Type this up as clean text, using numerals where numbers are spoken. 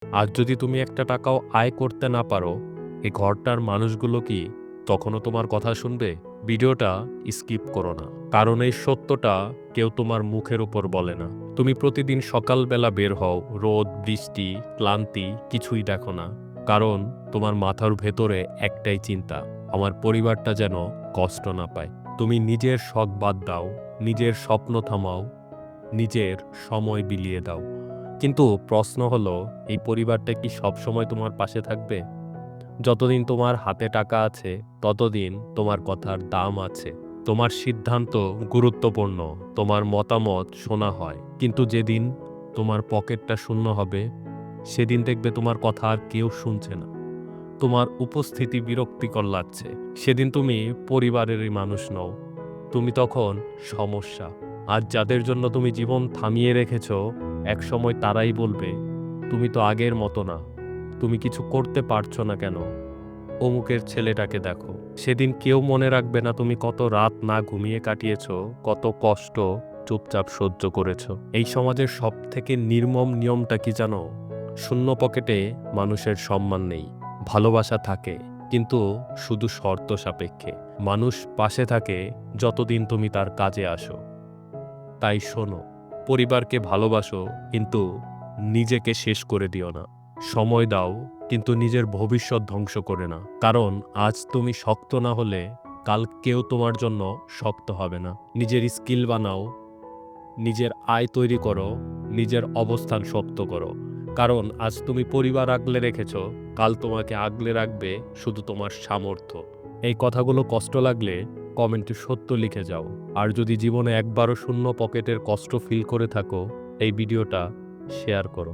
আজ যদি তুমি একটা টাকাও আয় করতে না পারো, এই ঘরটার মানুষগুলো কি তখনও তোমার কথা শুনবে? ভিডিওটা স্কিপ করো না, কারণ এই সত্যটা কেউ তোমার মুখের উপর বলে না। তুমি প্রতিদিন সকালবেলা বের হও, রোদ, বৃষ্টি, ক্লান্তি কিছুই দেখো না, কারণ তোমার মাথার ভেতরে একটাই চিন্তা, আমার পরিবারটা যেন কষ্ট না পায়। তুমি নিজের শখ বাদ দাও, নিজের স্বপ্ন থামাও, নিজের সময় বিলিয়ে দাও। কিন্তু প্রশ্ন হলো, এই পরিবারটা কি সবসময় তোমার পাশে থাকবে? যতদিন তোমার হাতে টাকা আছে, ততদিন তোমার কথার দাম আছে। তোমার সিদ্ধান্ত গুরুত্বপূর্ণ, তোমার মতামত শোনা হয়। কিন্তু যেদিন তোমার পকেটটা শূন্য হবে, সেদিন দেখবে তোমার কথা আর কেউ শুনছে না। তোমার উপস্থিতি বিরক্তিকর লাগছে। সেদিন তুমি পরিবারেরই মানুষ নও, তুমি তখন সমস্যা। আজ যাদের জন্য তুমি জীবন থামিয়ে রেখেছ, একসময় তারাই বলবে, তুমি তো আগের মতো না, তুমি কিছু করতে পারছো না কেন? অমুকের ছেলেটাকে দেখো। সেদিন কেউ মনে রাখবে না তুমি কত রাত না ঘুমিয়ে কাটিয়েছ, কত কষ্ট চুপচাপ সহ্য করেছ। এই সমাজের সব থেকে নির্মম নিয়মটা কি জানো? শূন্য পকেটে মানুষের সম্মান নেই। ভালোবাসা থাকে, কিন্তু শুধু শর্ত সাপেক্ষে। মানুষ পাশে থাকে যতদিন তুমি তার কাজে আসো। তাই শোনো, পরিবারকে ভালোবাসো, কিন্তু নিজেকে শেষ করে দিও না। সময় দাও, কিন্তু নিজের ভবিষ্যৎ ধ্বংস করে না। কারণ আজ তুমি শক্ত না হলে কাল কেউ তোমার জন্য শক্ত হবে না। নিজের স্কিল বানাও, নিজের আয় তৈরি করো, নিজের অবস্থান শক্ত করো। কারণ আজ তুমি পরিবার আগলে রেখেছ, কাল তোমাকে আগলে রাখবে শুধু তোমার সামর্থ্য। এই কথাগুলো কষ্ট লাগলে কমেন্টে সত্য লিখে যাও। আর যদি জীবনে একবারও শূন্য পকেটের কষ্ট ফিল করে থাকো, এই ভিডিওটা শেয়ার করো।